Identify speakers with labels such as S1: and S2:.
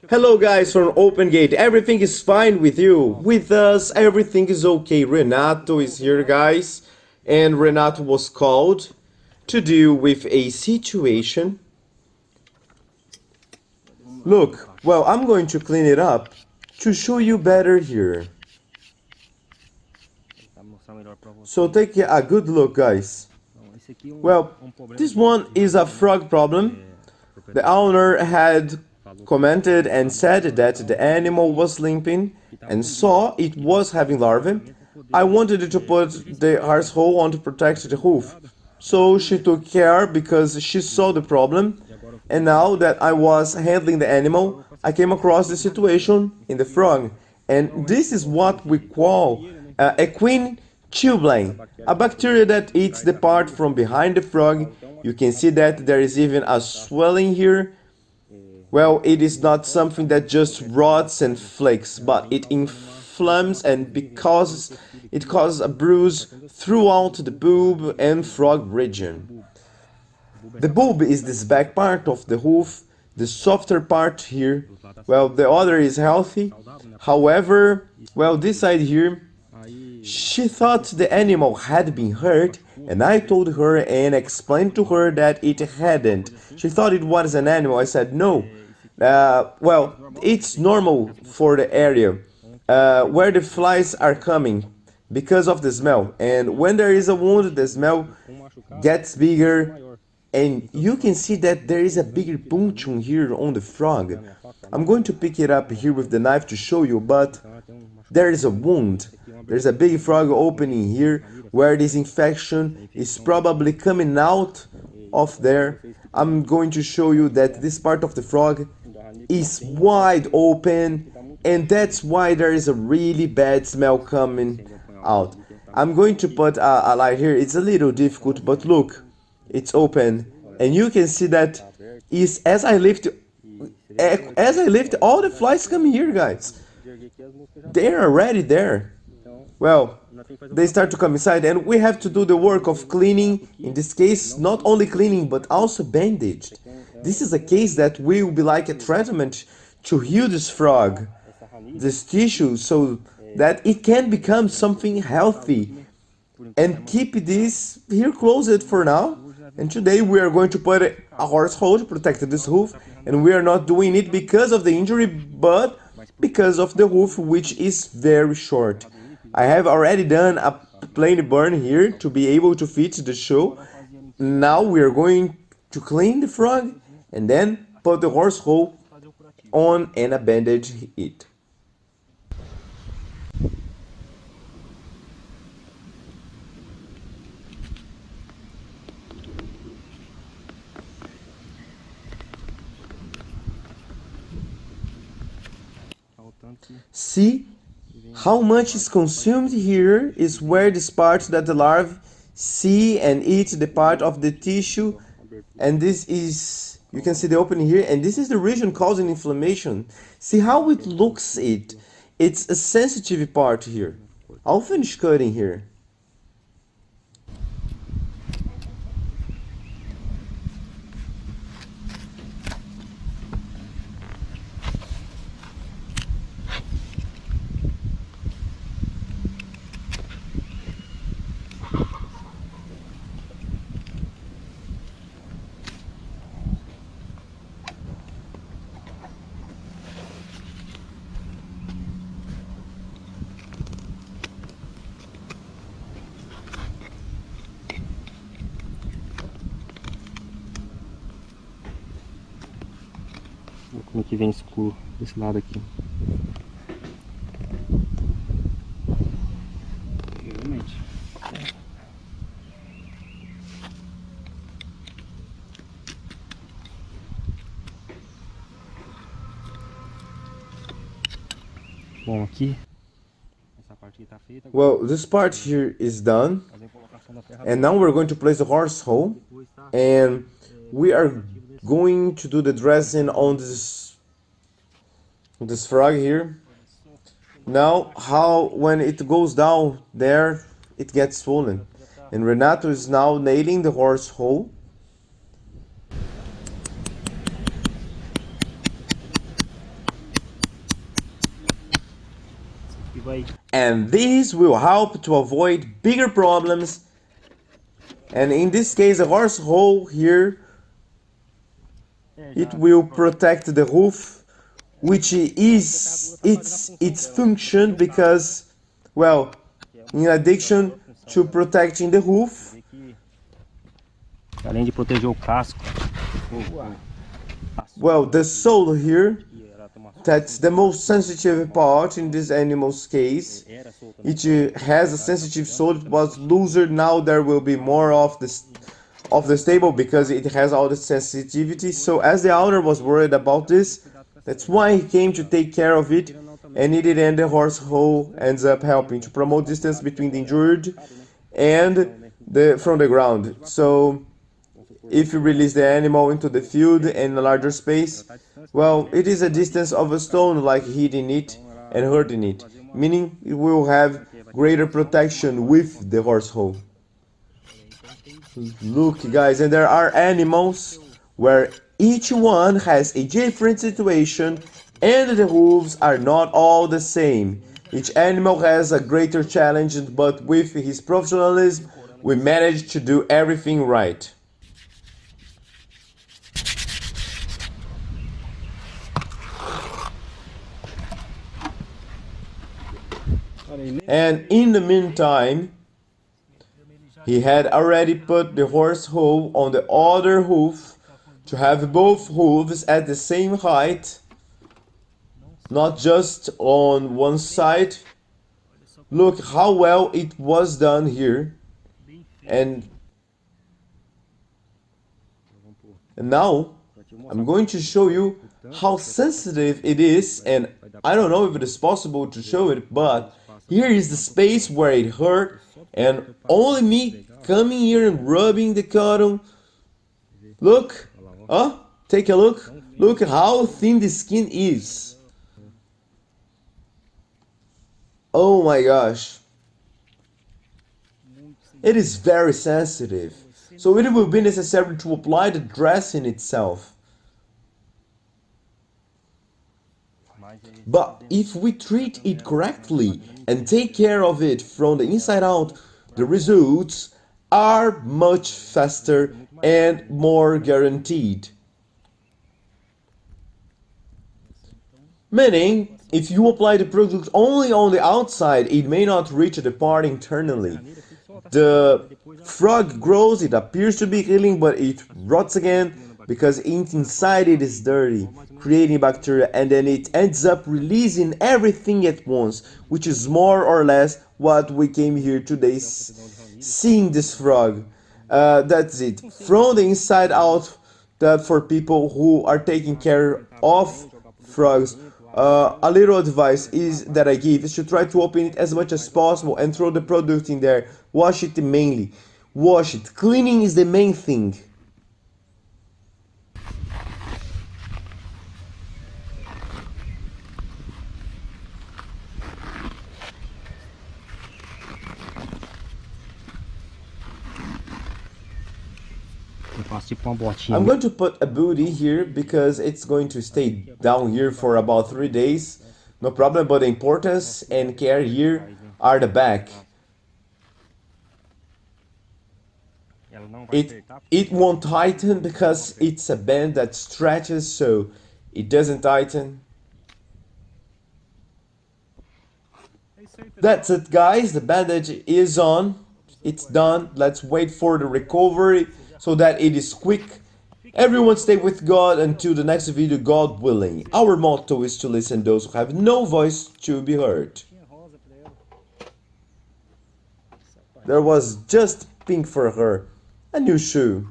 S1: Hello guys from Open Gate. Everything is fine with you? With us, everything is okay. Renato is here, guys. And Renato was called to deal with a situation. Look, well, I'm going to clean it up to show you better here. So take a good look, guys. Well, this one is a frog problem. The owner had commented and said that the animal was limping and saw it was having larvae. I wanted to put the horse hole on to protect the hoof. So she took care because she saw the problem. And now that I was handling the animal, I came across the situation in the frog. And this is what we call equine chilblain, a bacteria that eats the part from behind the frog. You can see that there is even a swelling here. Well, it is not something that just rots and flakes, but it inflames and because it causes a bruise throughout the bulb and frog region. The bulb is this back part of the hoof, the softer part here. Well, the other is healthy. However, well, this side here, she thought the animal had been hurt, and I told her and explained to her that it hadn't. She thought it was an animal. I said, no. Well, it's normal for the area where the flies are coming because of the smell. And when there is a wound, the smell gets bigger. And you can see that there is a bigger puncture here on the frog. I'm going to pick it up here with the knife to show you, but there is a wound. There's a big frog opening here where this infection is probably coming out of there. I'm going to show you that this part of the frog is wide open, and that's why there is a really bad smell coming out. I'm going to put a light here. It's a little difficult, but look, it's open, and you can see that is as I lift, all the flies come here, guys. They're already there. Well, they start to come inside, and we have to do the work of cleaning. In this case, not only cleaning but also bandaged. This is a case that will be like a treatment to heal this frog, this tissue, so that it can become something healthy. And keep this here closed for now. And today we are going to put a horse hole to protect this hoof, and we are not doing it because of the injury, but because of the hoof, which is very short. I have already done a plain burn here to be able to fit the show. Now we are going to clean the frog and then put the horse hole on and bandage it. See how much is consumed here is where this part that the larvae see and eat the part of the tissue, and this is, you can see the opening here, and this is the region causing inflammation. See how it looks it's a sensitive part here. I'll finish cutting here.
S2: Como que vem escuro desse lado aqui. Realmente. Bom, aqui essa parte aqui tá feita.
S1: Well, this part here is done, and now we're going to place the horse hole, and we are going to do the dressing on this frog here. Now, when it goes down there, it gets swollen, and Renato is now nailing the horse hole. And this will help to avoid bigger problems. And in this case, the horse hole here, it will protect the hoof, which is its function because, well, in addition to protecting the hoof,
S2: além de proteger o casco,
S1: well, the sole here, that's the most sensitive part in this animal's case. It has a sensitive sole. It was looser. Now there will be more of the stable because it has all the sensitivity. So as the owner was worried about this, that's why he came to take care of it, and it and the horse hole ends up helping to promote distance between the injured and from the ground. So if you release the animal into the field and a larger space, well, it is a distance of a stone like hitting it and hurting it, meaning it will have greater protection with the horse hole. Look guys, and there are animals where each one has a different situation and the hooves are not all the same. Each animal has a greater challenge, but with his professionalism, we managed to do everything right. And in the meantime, he had already put the horse hole on the other hoof to have both hooves at the same height, not just on one side. Look how well it was done here. And now I'm going to show you how sensitive it is, and I don't know if it is possible to show it, but here is the space where it hurt, and only me coming here and rubbing the cotton. Look, take a look. Look how thin the skin is. Oh my gosh. It is very sensitive, so it will be necessary to apply the dressing itself. But if we treat it correctly and take care of it from the inside out, the results are much faster and more guaranteed. Meaning, if you apply the product only on the outside, it may not reach the part internally. The frog grows, it appears to be healing, but it rots again because inside it is dirty, creating bacteria, and then it ends up releasing everything at once, which is more or less what we came here today seeing this frog. That's it. From the inside out, that for people who are taking care of frogs, a little advice is that I give is to try to open it as much as possible and throw the product in there. Wash it mainly. Wash it. Cleaning is the main thing. I'm going to put a booty here because it's going to stay down here for about 3 days. No problem, but the importance and care here are the back. It won't tighten because it's a band that stretches, so it doesn't tighten. That's it guys, the bandage is on. It's done. Let's wait for the recovery so that it is quick. Everyone stay with God until the next video, God willing. Our motto is to listen those who have no voice to be heard. There was just pink for her, a new shoe.